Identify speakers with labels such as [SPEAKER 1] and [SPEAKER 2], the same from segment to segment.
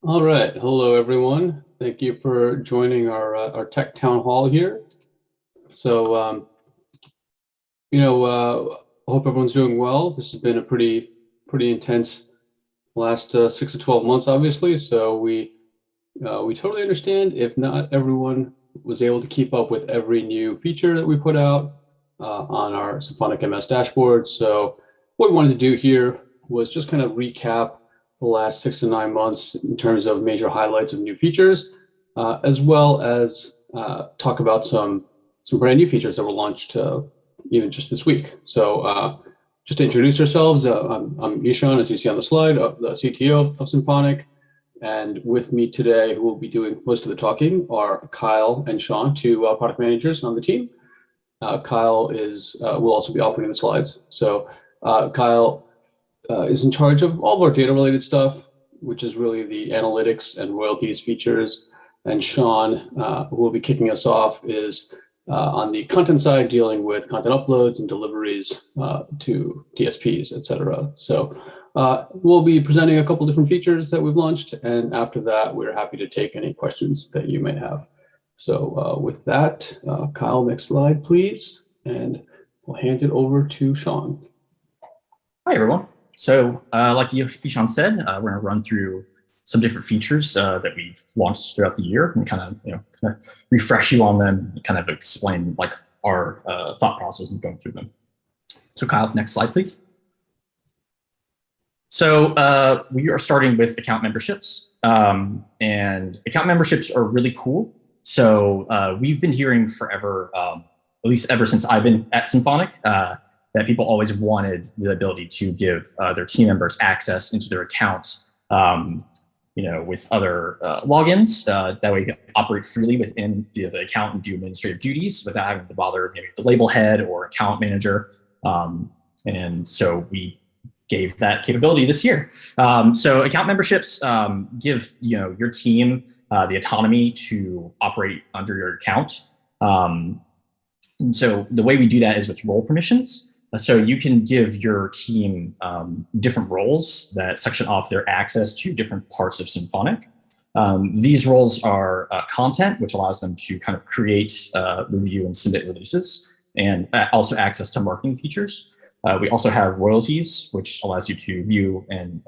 [SPEAKER 1] All right. Hello, everyone. Thank you for joining our tech town hall here. So, I hope everyone's doing well. This has been a pretty intense last 6 to 12 months, obviously. So we totally understand if not everyone was able to keep up with every new feature that we put out on our Symphonic MS dashboard. So what we wanted to do here was just kind of recap the last 6 to 9 months in terms of major highlights of new features, as well as talk about some brand new features that were launched even just this week. So just to introduce ourselves, I'm Ishan, as you see on the slide, the CTO of Symphonic. And with me today, who will be doing most of the talking, are Kyle and Sean, two product managers on the team. Kyle will also be operating the slides. So Kyle is in charge of all of our data-related stuff, which is really the analytics and royalties features. And Sean, who will be kicking us off, is on the content side, dealing with content uploads and deliveries to DSPs, et cetera. So we'll be presenting a couple different features that we've launched, and after that, we're happy to take any questions that you may have. So with that, Kyle, next slide, please, and we'll hand it over to Sean.
[SPEAKER 2] Hi, everyone. So like Ishan said, we're going to run through some different features that we've launched throughout the year and kind of refresh you on them and kind of explain like our thought process in going through them. So Kyle, next slide, please. So we are starting with account memberships, and account memberships are really cool. So we've been hearing forever, at least ever since I've been at Symphonic, that people always wanted the ability to give their team members access into their accounts, with other logins. That way they can operate freely within the account and do administrative duties without having to bother maybe the label head or account manager. And so we gave that capability this year. So account memberships give your team the autonomy to operate under your account. And so the way we do that is with role permissions. So you can give your team different roles that section off their access to different parts of Symphonic. These roles are content, which allows them to kind of create, review, and submit releases, and also access to marketing features. We also have royalties, which allows you to view and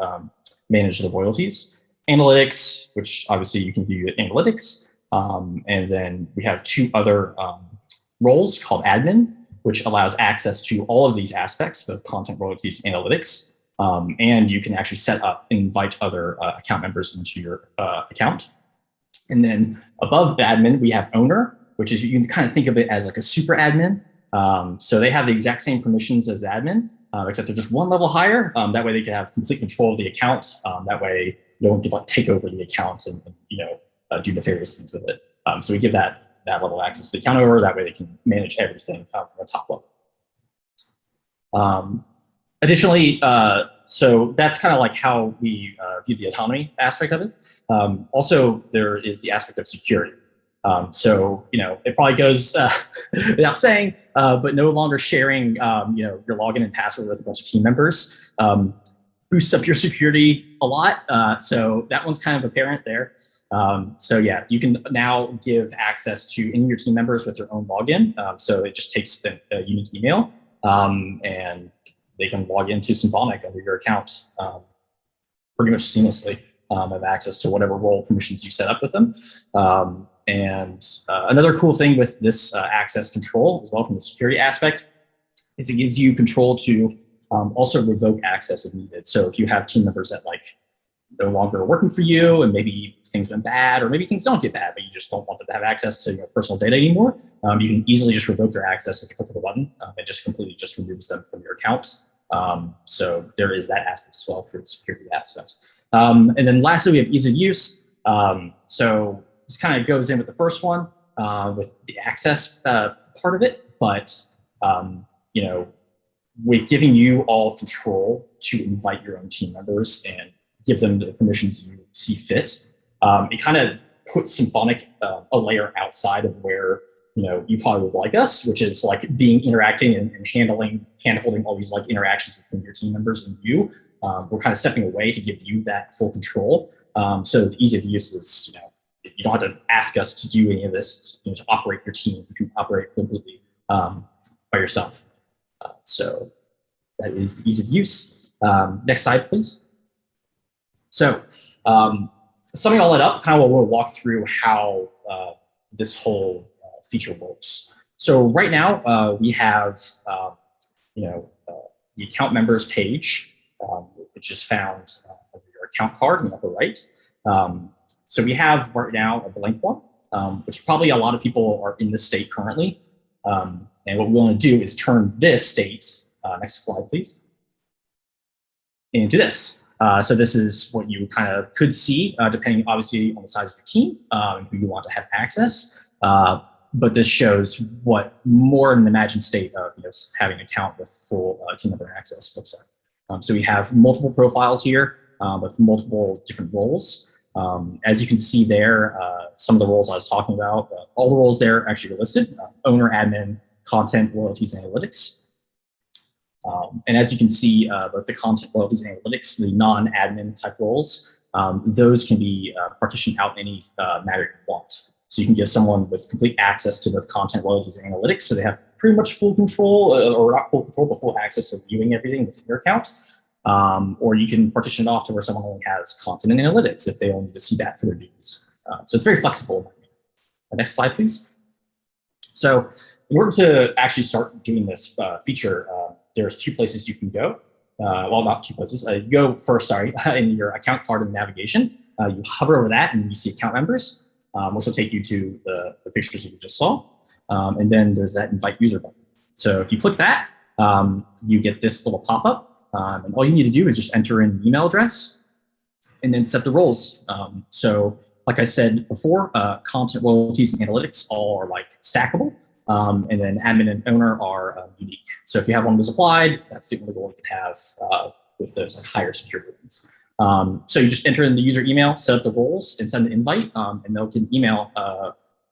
[SPEAKER 2] manage the royalties. Analytics, which obviously you can view analytics. And then we have two other roles called admin, which allows access to all of these aspects, both content, royalties, analytics. And you can actually set up and invite other account members into your account. And then above the admin, we have owner, which is, you can kind of think of it as like a super admin. So they have the exact same permissions as admin, except they're just one level higher. That way they can have complete control of the account. That way no one can like take over the account and do nefarious things with it. So we give that level of access to the account owner. That way they can manage everything from the top level. Additionally, so that's kind of like how we view the autonomy aspect of it. Also, there is the aspect of security. So, it probably goes without saying, but no longer sharing, your login and password with a bunch of team members boosts up your security a lot. So that one's kind of apparent there. So yeah, you can now give access to any of your team members with their own login. So it just takes a unique email and they can log into Symphonic under your account pretty much seamlessly, have access to whatever role permissions you set up with them. And another cool thing with this access control as well from the security aspect is it gives you control to also revoke access if needed. So if you have team members that like no longer working for you and maybe things went bad or maybe things don't get bad, but you just don't want them to have access to your personal data anymore, you can easily just revoke their access with the click of a button. It just completely just removes them from your account. So there is that aspect as well for the security aspect. And then lastly, we have ease of use. So this kind of goes in with the first one with the access part of it, but with giving you all control to invite your own team members and give them the permissions you see fit, it kind of puts Symphonic a layer outside of where you probably would like us, which is like being interacting and hand-holding all these like interactions between your team members and you. We're kind of stepping away to give you that full control. So the ease of use is, you don't have to ask us to do any of this, to operate your team. You can operate completely by yourself. So that is the ease of use. Next slide, please. So summing all that up, kind of we'll walk through how this whole feature works. So right now we have, the account members page, which is found under your account card in the upper right. So we have right now a blank one, which probably a lot of people are in this state currently. And what we want to do is turn this state, next slide, please, into this. So this is what you kind of could see, depending obviously on the size of your team and who you want to have access. But this shows what more an imagined state of having an account with full team member access looks like. So we have multiple profiles here with multiple different roles. As you can see there, some of the roles I was talking about, all the roles there actually are listed: owner, admin, content, royalties, analytics. And as you can see, both the content, royalties, and analytics, the non-admin type roles, those can be partitioned out in any manner you want. So you can give someone with complete access to both content, royalties, and analytics, so they have pretty much full control, or not full control, but full access to viewing everything within your account. Or you can partition it off to where someone only has content and analytics if they only need to see that for their needs. So it's very flexible. Next slide, please. So in order to actually start doing this feature, there's two places you can go. Well, not two places. You go first, sorry, in your account card in navigation. You hover over that and you see account members, which will take you to the pictures that you just saw. And then there's that invite user button. So if you click that, you get this little pop-up. And all you need to do is just enter in an email address and then set the roles. So like I said before, content, royalties, and analytics all are like stackable. And then admin and owner are unique. So if you have one of those applied, that's the only role you can have with those like higher security ones. So you just enter in the user email, set up the roles, and send an invite, and they'll get an email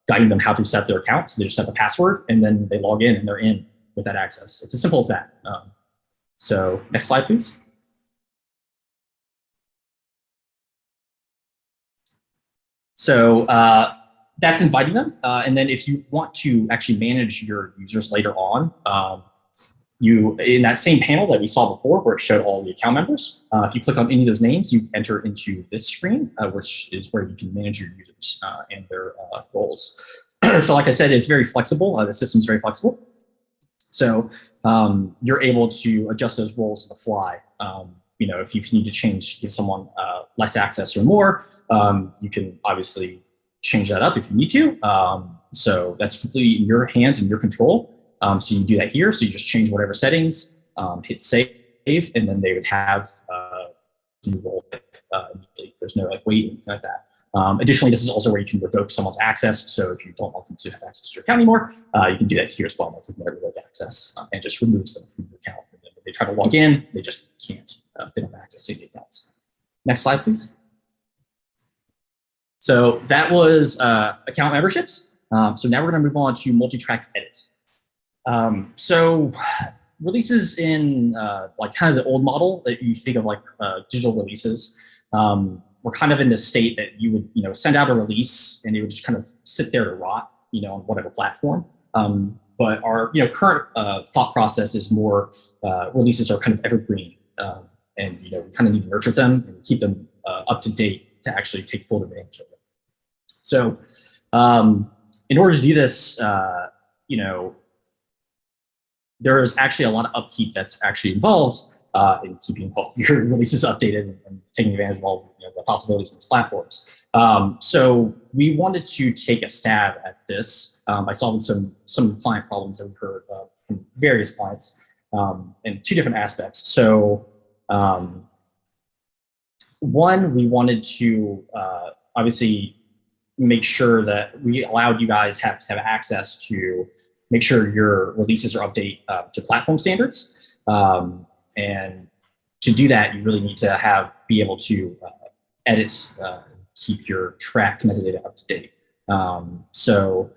[SPEAKER 2] guiding them how to set their account. So they just set the password, and then they log in, and they're in with that access. It's as simple as that. So next slide, please. So that's inviting them. And then if you want to actually manage your users later on, you, in that same panel that we saw before where it showed all the account members, if you click on any of those names, you enter into this screen, which is where you can manage your users and their roles. So like I said, it's very flexible. The system is very flexible. So you're able to adjust those roles on the fly. If you need to give someone less access or more, you can obviously change that up if you need to. So that's completely in your hands and your control. So you do that here. So you just change whatever settings, hit save, and then they would have new role immediately. There's no like wait, anything like that. Additionally, this is also where you can revoke someone's access. So if you don't want them to have access to your account anymore, you can do that here as well. You can revoke access and just removes them from your account. And then when they try to log in, they just can't. They don't have access to the accounts. Next slide, please. So that was account memberships. So now we're going to move on to multi-track edit. So releases in like kind of the old model that you think of like digital releases. We're kind of in the state that you would send out a release and it would just kind of sit there to rot on whatever platform. But our current thought process is more releases are kind of evergreen, and we kind of need to nurture them and keep them up to date to actually take full advantage of them. So in order to do this, there's actually a lot of upkeep that's actually involved in keeping both your releases updated and taking advantage of all the possibilities of these platforms. So we wanted to take a stab at this by solving some client problems that we heard from various clients in two different aspects. So one, we wanted to obviously make sure that we allowed you guys to have access to make sure your releases are update to platform standards. And to do that, you really need to be able to edit, keep your track metadata up to date. So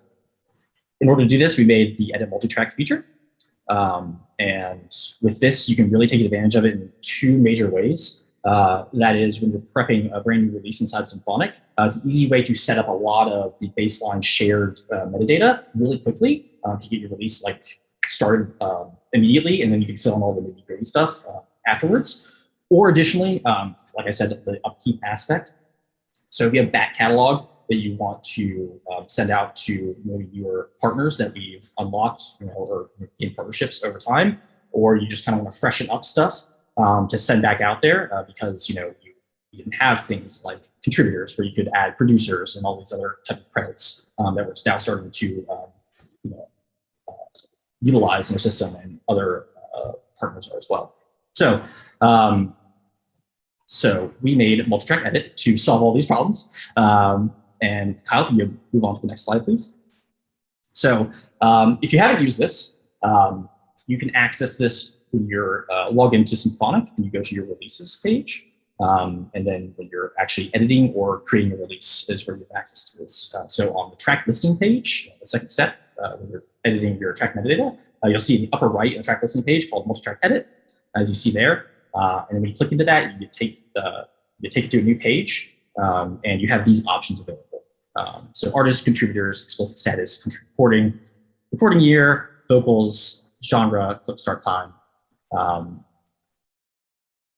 [SPEAKER 2] In order to do this, we made the edit multi-track feature. And with this, you can really take advantage of it in two major ways. That is when you're prepping a brand new release inside Symphonic. It's an easy way to set up a lot of the baseline shared metadata really quickly to get your release started immediately, and then you can fill in all the nitty-gritty stuff afterwards. Or additionally, like I said, the upkeep aspect. So if you have back catalog that you want to send out to maybe your partners that we've unlocked, or in partnerships over time, or you just kind of want to freshen up stuff to send back out there because you didn't have things like contributors where you could add producers and all these other type of credits that we're now starting to utilize in our system, and other partners are as well. So so we made multi-track edit to solve all these problems. And Kyle, if you move on to the next slide, please. So if you haven't used this, you can access this when you're log into Symphonic and you go to your releases page. And then when you're actually editing or creating a release is where you have access to this. So on the track listing page, the second step, when you're editing your track metadata, you'll see in the upper right of the track listing page called multi-track edit, as you see there. And then when you click into that, you take it to a new page, and you have these options available. So artists, contributors, explicit status, recording year, vocals, genre, clip start time,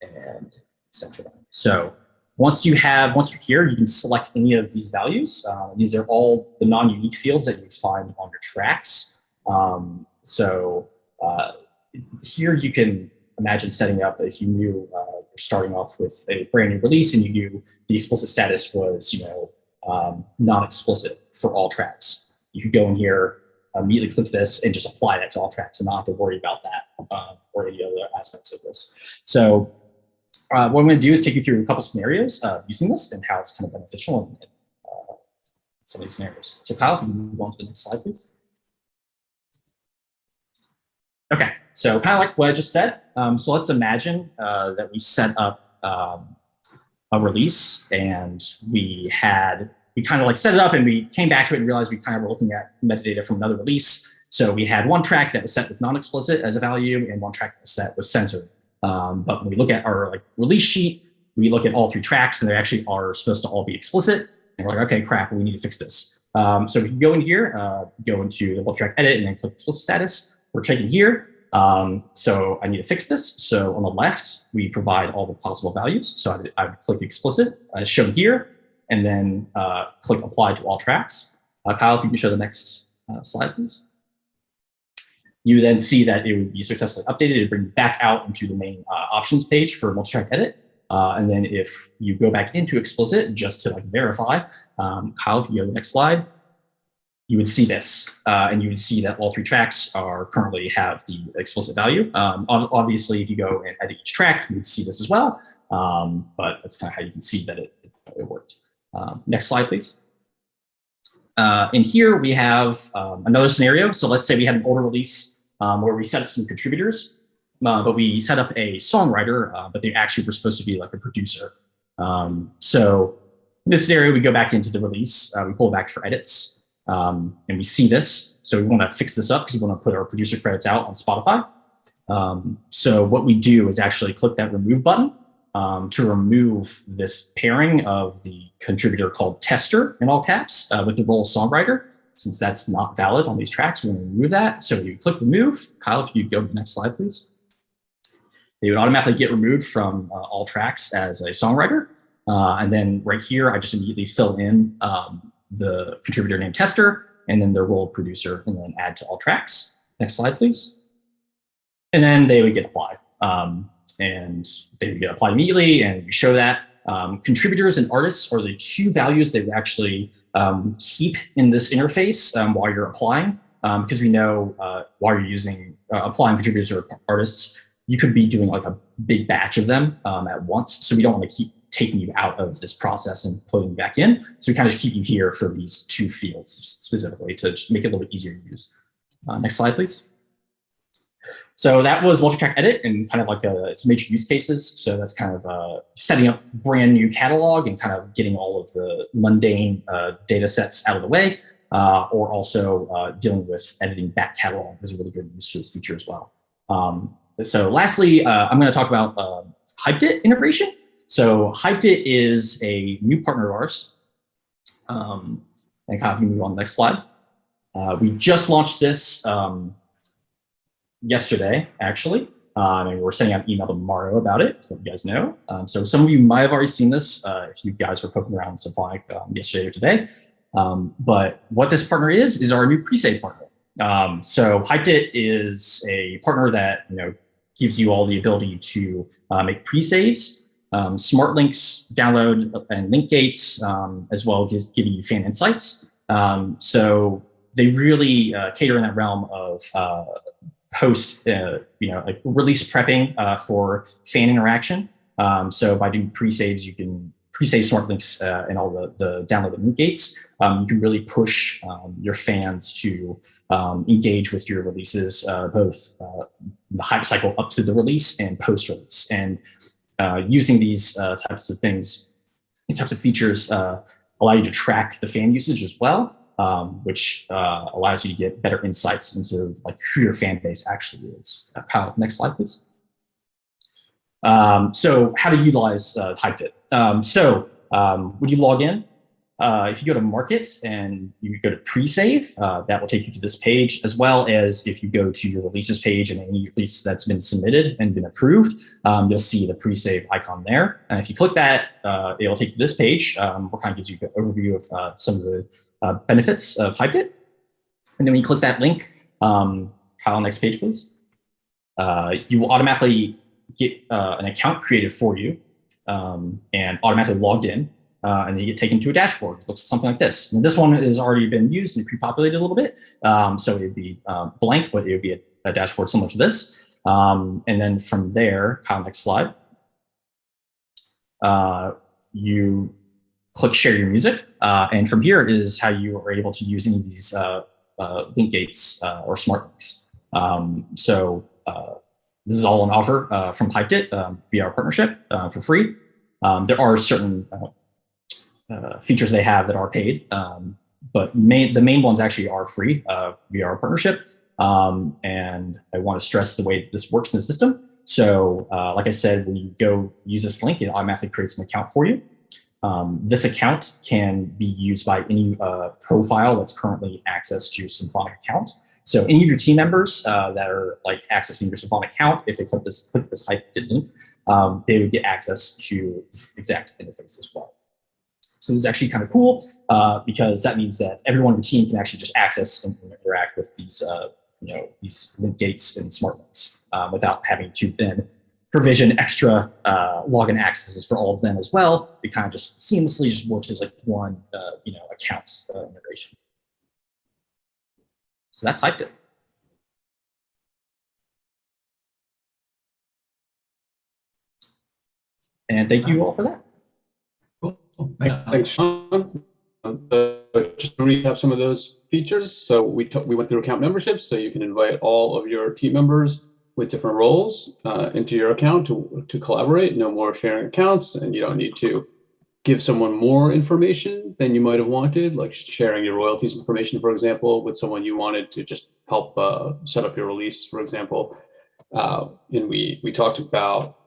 [SPEAKER 2] and etc. So once you're here, you can select any of these values. These are all the non-unique fields that you would find on your tracks. Here you can imagine setting up if you knew you're starting off with a brand new release and you knew the explicit status was non-explicit for all tracks. You could go in here, immediately click this, and just apply that to all tracks and not have to worry about that or any other aspects of this. So what I'm going to do is take you through a couple scenarios using this and how it's kind of beneficial in some of these scenarios. So Kyle, can you move on to the next slide, please? Okay, so kind of like what I just said. So let's imagine that we set up a release, and we kind of set it up, and we came back to it and realized we kind of were looking at metadata from another release. So we had one track that was set with non-explicit as a value, and one track that was set with censored. But when we look at our release sheet, we look at all three tracks, and they actually are supposed to all be explicit. And we're like, okay, crap, we need to fix this. So we can go in here, go into the multi-track edit, and then click explicit status. We're checking here. So I need to fix this. So on the left, we provide all the possible values. So I would click explicit as shown here, and then click apply to all tracks. Kyle, if you can show the next slide, please. You then see that it would be successfully updated and bring back out into the main options page for multi-track edit. And then if you go back into explicit just to verify, Kyle, if you go to the next slide, you would see this, and you would see that all three tracks currently have the explicit value. Obviously, if you go and edit each track, you would see this as well, but that's kind of how you can see that it worked. Next slide, please. In here, we have another scenario. So let's say we had an older release where we set up some contributors, but we set up a songwriter, but they actually were supposed to be like a producer. So in this scenario, we go back into the release, we pull back for edits. And we see this, so we want to fix this up because we want to put our producer credits out on Spotify. So what we do is actually click that remove button to remove this pairing of the contributor called tester in all caps with the role of songwriter. Since that's not valid on these tracks, we're going to remove that. So you click remove. Kyle, if you go to the next slide, please. They would automatically get removed from all tracks as a songwriter. And then right here, I just immediately fill in the contributor named tester, and then their role of producer, and then add to all tracks. Next slide, please. And then they would get applied. And they would get applied immediately, and we show that. Contributors and artists are the two values they would actually keep in this interface while you're applying, because we know while you're using applying contributors or artists, you could be doing a big batch of them at once. So we don't want to keep taking you out of this process and putting you back in. So we kind of just keep you here for these two fields specifically to just make it a little bit easier to use. Next slide, please. So that was multi-track edit and kind of it's major use cases. So that's kind of setting up brand new catalog and kind of getting all of the mundane data sets out of the way. or also dealing with editing back catalog is a really good use for this feature as well. So lastly, I'm going to talk about HypedIt integration. So HypedIt is a new partner of ours. And kind of move on to the next slide. We just launched this yesterday, actually. And we're sending out an email tomorrow about it, to let you guys know. So some of you might have already seen this if you guys were poking around Symphonic yesterday or today. But what this partner is our new pre-save partner. So HypedIt is a partner that gives you all the ability to make pre-saves, smart links, download and link gates, as well as giving you fan insights. So they really cater in that realm of post, like release prepping for fan interaction. So by doing pre-saves, you can pre-save smart links and all the download and link gates. You can really push your fans to engage with your releases, both the hype cycle up to the release and post-release. And using these types of things, these types of features allow you to track the fan usage as well. Which allows you to get better insights into like who your fan base actually is. Kyle, next slide, please. So how to utilize HypedIt. When you log in, if you go to Market and you go to Pre-Save, that will take you to this page, as well as if you go to your releases page and any release that's been submitted and been approved, you'll see the Pre-Save icon there. And if you click that, it'll take you to this page, what kind of gives you an overview of some of the benefits of HypedIt. And then when you click that link, Kyle, next page, please. You will automatically get an account created for you and automatically logged in. And then you get taken to a dashboard. It looks something like this. And this one has already been used and pre-populated a little bit. So it would be blank, but it would be a dashboard similar to this. And then from there, Kyle, next slide. You click share your music. And from here is how you are able to use any of these link gates or smart links. This is all an offer from HypedIt via our partnership for free. There are certain features they have that are paid, but the main ones actually are free via our partnership. And I want to stress the way this works in the system. So like I said, when you go use this link, it automatically creates an account for you. This account can be used by any profile that's currently accessed to your Symphonic account. So any of your team members that are like accessing your Symphonic account, if they click this HypedIt link, they would get access to this exact interface as well. So this is actually kind of cool because that means that everyone in the team can actually just access and interact with these, these link gates and smart links without having to then provision extra login accesses for all of them as well. It kind of just seamlessly just works as like one, account integration. So that's HypedIt. And thank you all for that.
[SPEAKER 1] Cool. Thanks, Sean. Just to recap some of those features. So we went through account memberships, so you can invite all of your team members with different roles into your account to collaborate. No more sharing accounts, and you don't need to give someone more information than you might have wanted, like sharing your royalties information, for example, with someone you wanted to just help set up your release, for example. And we talked about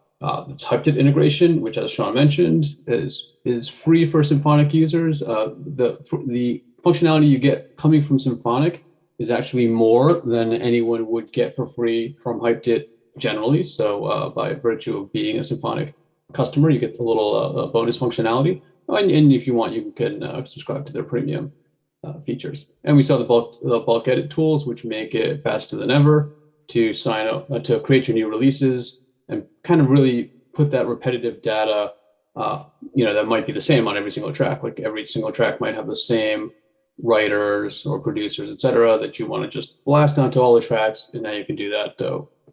[SPEAKER 1] this HypedIt integration, which, as Sean mentioned, is free for Symphonic users. The functionality you get coming from Symphonic is actually more than anyone would get for free from HypedIt generally. So by virtue of being a Symphonic customer, you get a little bonus functionality. And if you want, you can subscribe to their premium features. And we saw the bulk edit tools, which make it faster than ever to sign up, to create your new releases and kind of really put that repetitive data, that might be the same on every single track. Like every single track might have the same writers or producers, et cetera, that you want to just blast onto all the tracks. And now you can do that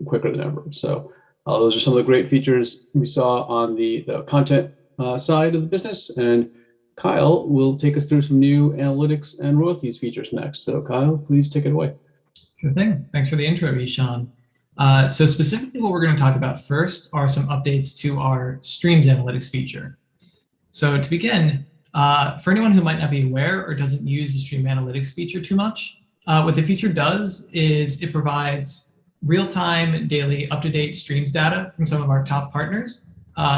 [SPEAKER 1] quicker than ever. So those are some of the great features we saw on the content side of the business. And Kyle will take us through some new analytics and royalties features next. So Kyle, please take it away.
[SPEAKER 3] Sure thing. Thanks for the intro, Ishan. So specifically what we're going to talk about first are some updates to our streams analytics feature. So to begin, For anyone who might not be aware or doesn't use the Stream Analytics feature too much, what the feature does is it provides real-time, daily, up-to-date streams data from some of our top partners,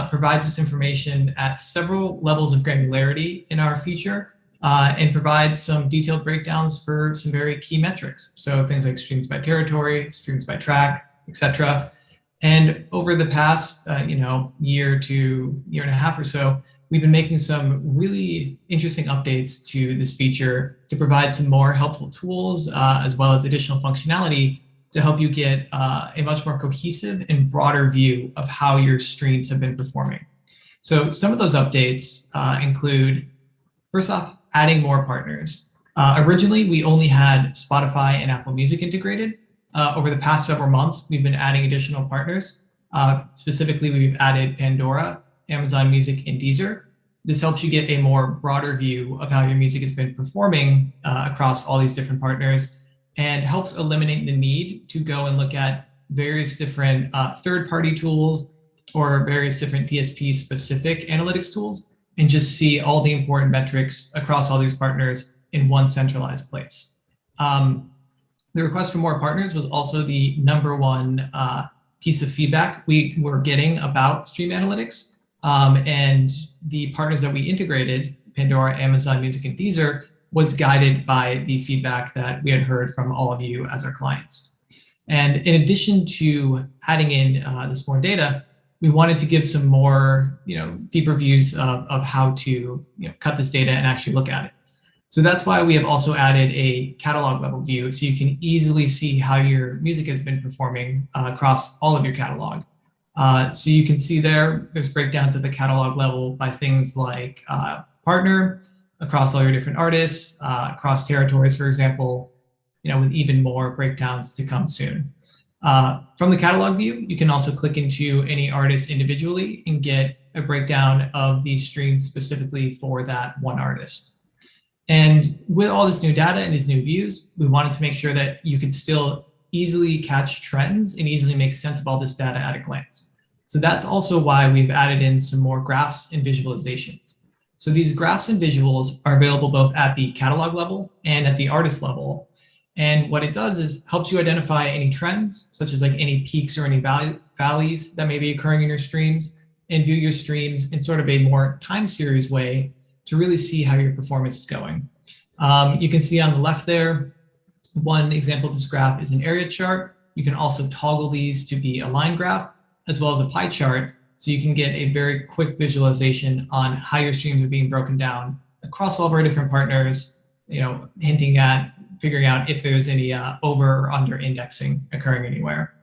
[SPEAKER 3] provides this information at several levels of granularity in our feature, and provides some detailed breakdowns for some very key metrics. So things like streams by territory, streams by track, etc. And over the past year to year and a half or so, we've been making some really interesting updates to this feature to provide some more helpful tools as well as additional functionality to help you get a much more cohesive and broader view of how your streams have been performing. So some of those updates include, first off, adding more partners. Originally, we only had Spotify and Apple Music integrated. Over the past several months, we've been adding additional partners. Specifically, we've added Pandora, Amazon Music, and Deezer. This helps you get a more broader view of how your music has been performing across all these different partners, and helps eliminate the need to go and look at various different third-party tools or various different DSP-specific analytics tools, and just see all the important metrics across all these partners in one centralized place. The request for more partners was also the #1 piece of feedback we were getting about Stream Analytics. And the partners that we integrated, Pandora, Amazon Music, and Deezer, was guided by the feedback that we had heard from all of you as our clients. And in addition to adding in this more data, we wanted to give some more deeper views of how to cut this data and actually look at it. So that's why we have also added a catalog level view, so you can easily see how your music has been performing across all of your catalog. So you can see there's breakdowns at the catalog level by things like partner, across all your different artists, across territories, for example, with even more breakdowns to come soon. From the catalog view, you can also click into any artist individually and get a breakdown of these streams specifically for that one artist. And with all this new data and these new views, we wanted to make sure that you could still easily catch trends and easily make sense of all this data at a glance. So that's also why we've added in some more graphs and visualizations. So these graphs and visuals are available both at the catalog level and at the artist level. And what it does is helps you identify any trends, such as like any peaks or any valleys that may be occurring in your streams, and view your streams in sort of a more time series way to really see how your performance is going. You can see on the left there, one example of this graph is an area chart. You can also toggle these to be a line graph as well as a pie chart, so you can get a very quick visualization on how your streams are being broken down across all of our different partners, hinting at figuring out if there's any over or under indexing occurring anywhere.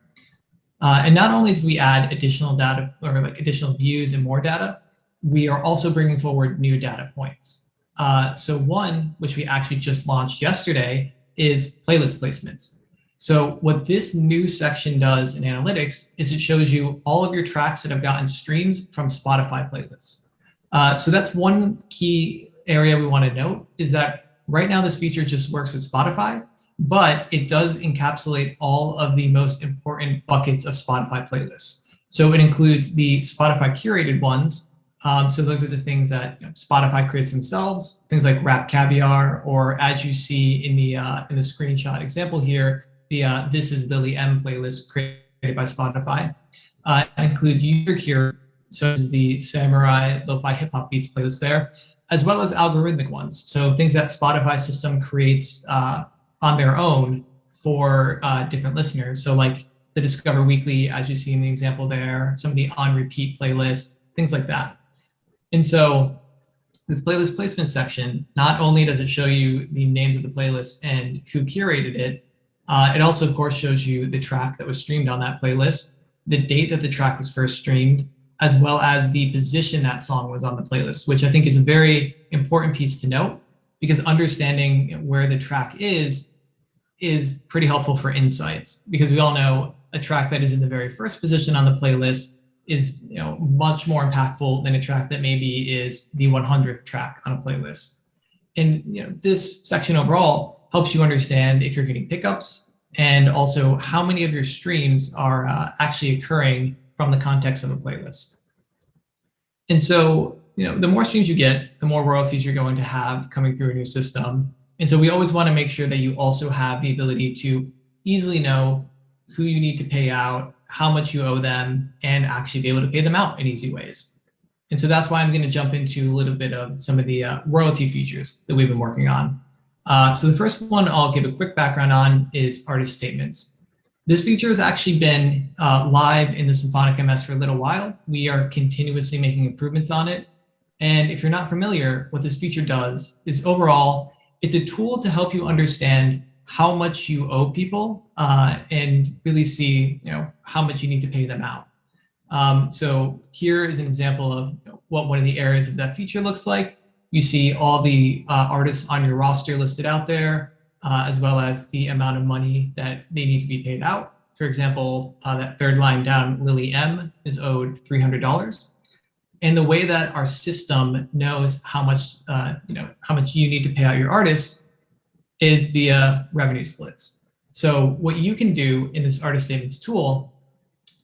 [SPEAKER 3] And not only do we add additional data or additional views and more data, we are also bringing forward new data points. So one, which we actually just launched yesterday, is playlist placements. So what this new section does in analytics is it shows you all of your tracks that have gotten streams from Spotify playlists. So that's one key area we want to note, is that right now this feature just works with Spotify, but it does encapsulate all of the most important buckets of Spotify playlists. So it includes the Spotify curated ones. So those are the things that Spotify creates themselves, things like Rap Caviar, or as you see in the screenshot example here, the This Is Lily M playlist created by Spotify. It includes user curated, so as the Samurai Lo-Fi Hip Hop Beats playlist there, as well as algorithmic ones. So things that Spotify system creates on their own for different listeners. So like the Discover Weekly, as you see in the example there, some of the on repeat playlists, things like that. And so this playlist placement section, not only does it show you the names of the playlist and who curated it, it also, of course, shows you the track that was streamed on that playlist, the date that the track was first streamed, as well as the position that song was on the playlist, which I think is a very important piece to note, because understanding where the track is pretty helpful for insights, because we all know a track that is in the very first position on the playlist is much more impactful than a track that maybe is the 100th track on a playlist. And this section overall helps you understand if you're getting pickups, and also how many of your streams are actually occurring from the context of a playlist. And so the more streams you get, the more royalties you're going to have coming through in your system. And so we always want to make sure that you also have the ability to easily know who you need to pay out, how much you owe them, and actually be able to pay them out in easy ways. And so that's why I'm going to jump into a little bit of some of the royalty features that we've been working on. So the first one I'll give a quick background on is artist statements. This feature has actually been live in the Symphonic MS for a little while. We are continuously making improvements on it. And if you're not familiar, what this feature does is overall, it's a tool to help you understand how much you owe people and really see how much you need to pay them out. So here is an example of what one of the areas of that feature looks like. You see all the artists on your roster listed out there, as well as the amount of money that they need to be paid out. For example, that third line down, Lily M is owed $300. And the way that our system knows how much you need to pay out your artists is via revenue splits. So what you can do in this artist statements tool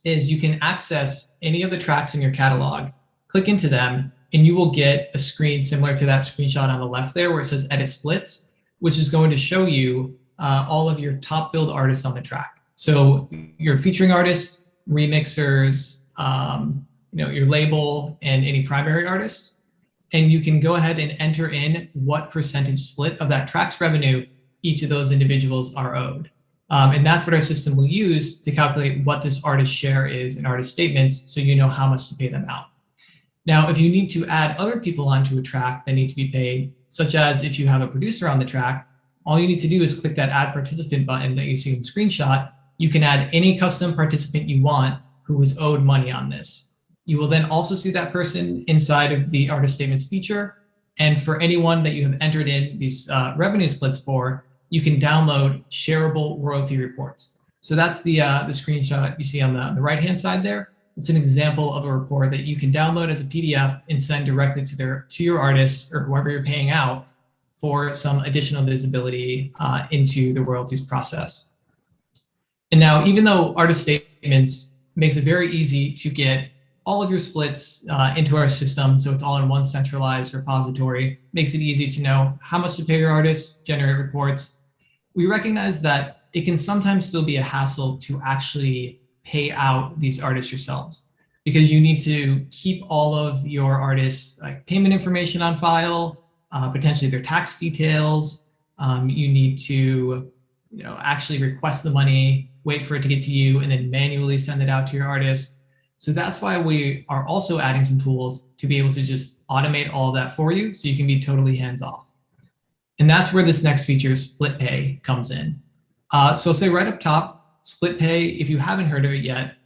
[SPEAKER 3] is you can access any of the tracks in your catalog, click into them, and you will get a screen similar to that screenshot on the left there where it says edit splits, which is going to show you all of your top billed artists on the track. So your featuring artists, remixers, your label, and any primary artists. And you can go ahead and enter in what percentage split of that track's revenue each of those individuals are owed. And that's what our system will use to calculate what this artist share is in artist statements, so you know how much to pay them out. Now, if you need to add other people onto a track that need to be paid, such as if you have a producer on the track, all you need to do is click that add participant button that you see in the screenshot. You can add any custom participant you want who was owed money on this. You will then also see that person inside of the artist statements feature. And for anyone that you have entered in these revenue splits for, you can download shareable royalty reports. So that's the screenshot you see on the right-hand side there. It's an example of a report that you can download as a PDF and send directly to your artist or whoever you're paying out for some additional visibility into the royalties process. And now, even though artist statements makes it very easy to get all of your splits into our system, so it's all in one centralized repository, makes it easy to know how much to pay your artists, generate reports. We recognize that it can sometimes still be a hassle to actually pay out these artists yourselves, because you need to keep all of your artists' payment information on file, potentially their tax details. You need to actually request the money, wait for it to get to you, and then manually send it out to your artist. So that's why we are also adding some tools to be able to just automate all of that for you, so you can be totally hands-off. And that's where this next feature, Split Pay, comes in. So I'll say right up top, Split Pay, if you haven't heard of it yet,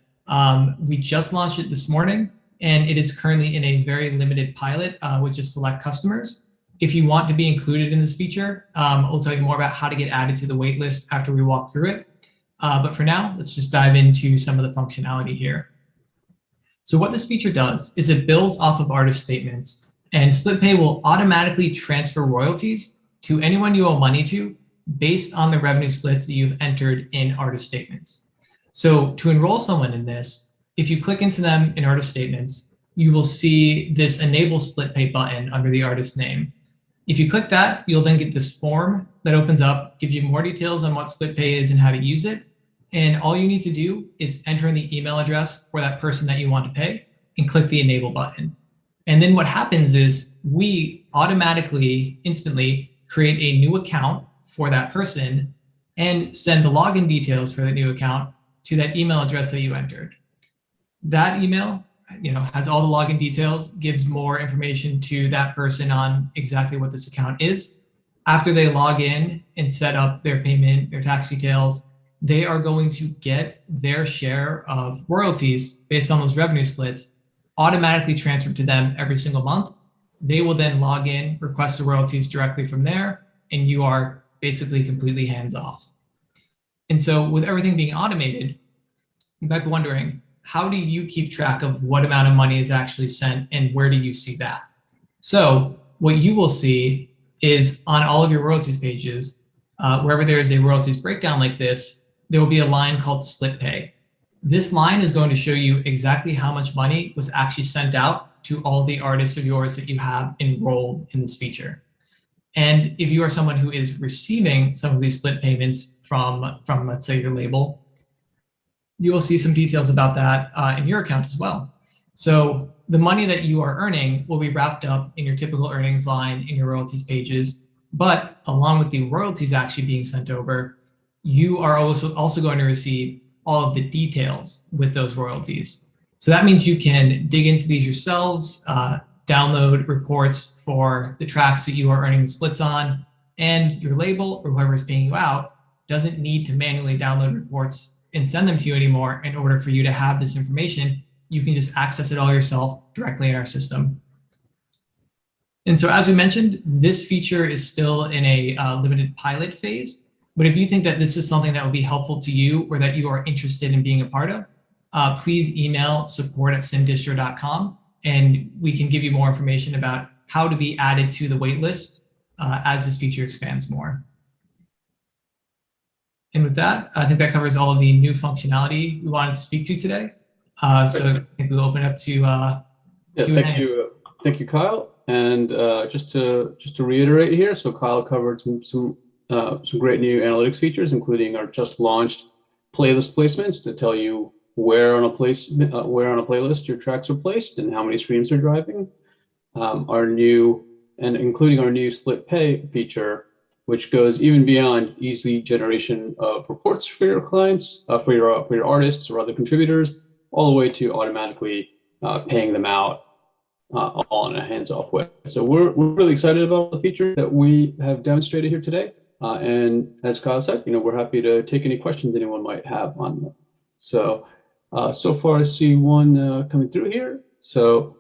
[SPEAKER 3] we just launched it this morning, and it is currently in a very limited pilot with just select customers. If you want to be included in this feature, we'll tell you more about how to get added to the waitlist after we walk through it. But for now, let's just dive into some of the functionality here. So what this feature does is it builds off of artist statements, and Split Pay will automatically transfer royalties to anyone you owe money to based on the revenue splits that you've entered in artist statements. So to enroll someone in this, if you click into them in artist statements, you will see this Enable Split Pay button under the artist name. If you click that, you'll then get this form that opens up, gives you more details on what Split Pay is and how to use it. And all you need to do is enter in the email address for that person that you want to pay and click the Enable button. And then what happens is we automatically, instantly create a new account for that person and send the login details for the new account to that email address that you entered. That email has all the login details, gives more information to that person on exactly what this account is. After they log in and set up their payment, their tax details, they are going to get their share of royalties based on those revenue splits automatically transferred to them every single month. They will then log in, request the royalties directly from there, and you are basically completely hands-off. And so with everything being automated, you might be wondering, how do you keep track of what amount of money is actually sent and where do you see that? So what you will see is on all of your royalties pages, wherever there is a royalties breakdown like this, there will be a line called Split Pay. This line is going to show you exactly how much money was actually sent out to all the artists of yours that you have enrolled in this feature. And if you are someone who is receiving some of these split payments from let's say, your label, you will see some details about that in your account as well. So the money that you are earning will be wrapped up in your typical earnings line in your royalties pages, but along with the royalties actually being sent over, you are also going to receive all of the details with those royalties. So that means you can dig into these yourselves, download reports for the tracks that you are earning splits on, and your label or whoever is paying you out doesn't need to manually download reports and send them to you anymore in order for you to have this information. You can just access it all yourself directly in our system. And so as we mentioned, this feature is still in a limited pilot phase. But if you think that this is something that would be helpful to you or that you are interested in being a part of, please email support@symdistro.com and we can give you more information about how to be added to the waitlist as this feature expands more. And with that, I think that covers all of the new functionality we wanted to speak to today. So I think we'll open up to Q&A.
[SPEAKER 1] Thank you, Kyle. And just to reiterate here, so Kyle covered some great new analytics features, including our just launched playlist placements to tell you where on a playlist your tracks are placed and how many streams they're driving. Including our new split pay feature, which goes even beyond easy generation of reports for your clients, for your artists or other contributors, all the way to automatically paying them out all in a hands-off way. So we're really excited about the feature that we have demonstrated here today. And as Kyle said, we're happy to take any questions anyone might have on them. So far I see one coming through here. So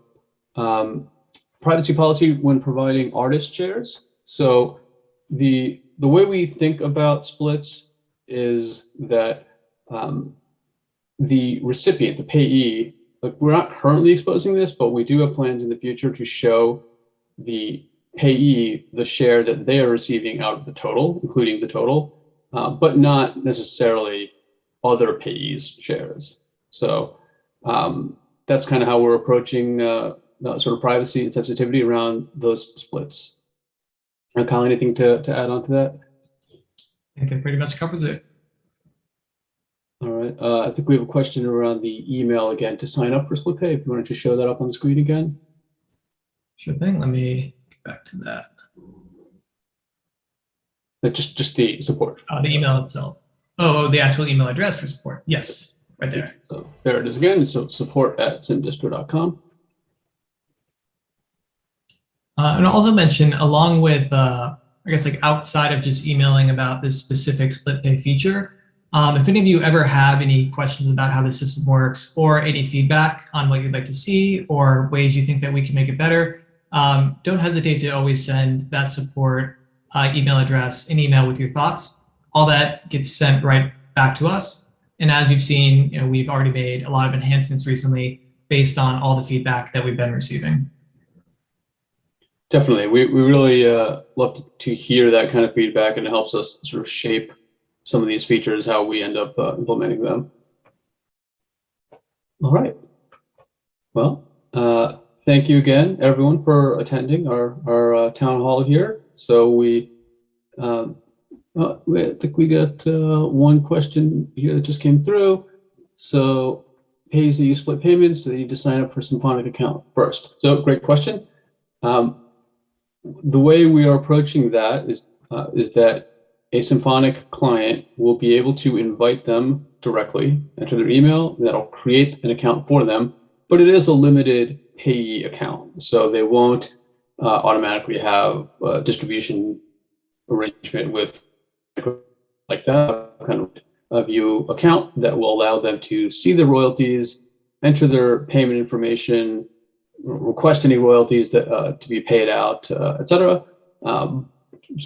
[SPEAKER 1] privacy policy when providing artist shares. So the way we think about splits is that the recipient, the payee, we're not currently exposing this, but we do have plans in the future to show the payee the share that they are receiving out of the total, including the total, but not necessarily other payees' shares. So that's kind of how we're approaching sort of privacy and sensitivity around those splits. Kyle, anything to add on to that?
[SPEAKER 3] I think that pretty much covers it.
[SPEAKER 1] All right. I think we have a question around the email again to sign up for split pay. If you wanted to show that up on the screen again.
[SPEAKER 3] Sure thing. Let me get back to that.
[SPEAKER 1] Just the support.
[SPEAKER 3] The email itself. Oh, the actual email address for support. Yes, right there.
[SPEAKER 1] So there it is again. So support@symdistro.com.
[SPEAKER 3] And I'll also mention, along with, I guess, like outside of just emailing about this specific split pay feature, if any of you ever have any questions about how the system works or any feedback on what you'd like to see or ways you think that we can make it better, don't hesitate to always send that support email address an email with your thoughts. All that gets sent right back to us. And as you've seen, we've already made a lot of enhancements recently based on all the feedback that we've been receiving.
[SPEAKER 1] Definitely. We really love to hear that kind of feedback, and it helps us sort of shape some of these features, how we end up implementing them. All right. Well, thank you again, everyone, for attending our town hall here. So I think we got one question here that just came through. So pays that use split payments, do they need to sign up for Symphonic account first? So great question. The way we are approaching that is that a Symphonic client will be able to invite them directly, enter their email, and that'll create an account for them, but it is a limited payee account. So they won't automatically have a distribution arrangement with like that kind of view account that will allow them to see the royalties, enter their payment information, request any royalties that to be paid out, etc.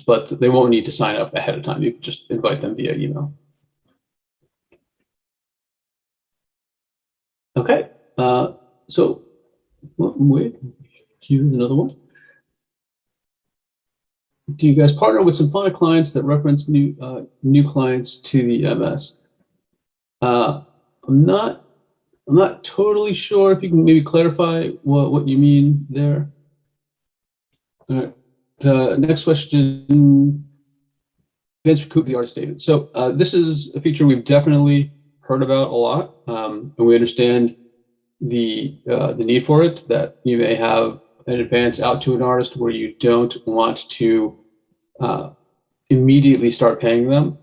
[SPEAKER 1] But they won't need to sign up ahead of time. You can just invite them via email. Okay, so wait, here's another one. Do you guys partner with Symphonic clients that reference new clients to the MS? I'm not I'm not totally sure if you can maybe clarify what you mean there. All right. Next question. Advanced recoup the artist statement. So this is a feature we've definitely heard about a lot, and we understand the need for it. That you may have an advance out to an artist where you don't want to immediately start paying them.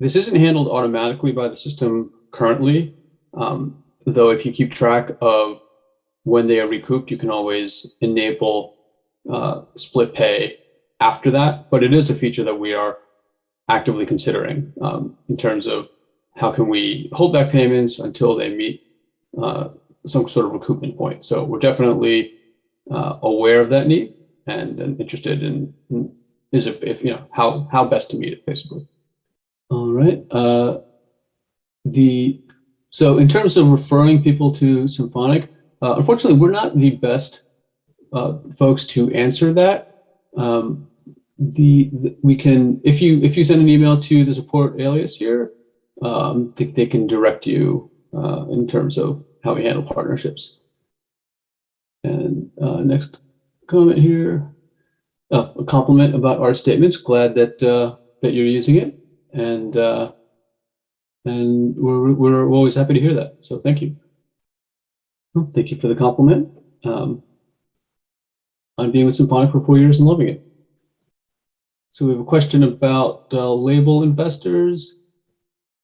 [SPEAKER 1] This isn't handled automatically by the system currently, though if you keep track of when they are recouped, you can always enable split pay after that. But it is a feature that we are actively considering in terms of how can we hold back payments until they meet some sort of recoupment point. So we're definitely aware of that need and interested in if how best to meet it, basically. All right. So in terms of referring people to Symphonic, unfortunately, we're not the best folks to answer that. We can, if you send an email to the support alias here, they can direct you in terms of how we handle partnerships. And next comment here, a compliment about our statements. Glad that that you're using it, and we're always happy to hear that. So thank you. Well, thank you for the compliment. On being with Symphonic for 4 years and loving it. So we have a question about label investors.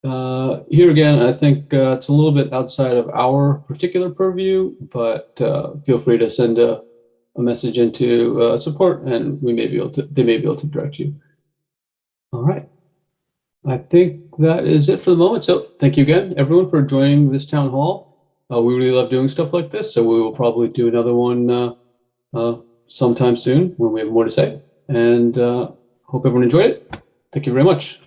[SPEAKER 1] Here again, I think it's a little bit outside of our particular purview, but feel free to send a message into support, and they may be able to direct you. All right. I think that is it for the moment. So thank you again, everyone, for joining this town hall. We really love doing stuff like this, so we will probably do another one sometime soon when we have more to say. And hope everyone enjoyed it. Thank you very much.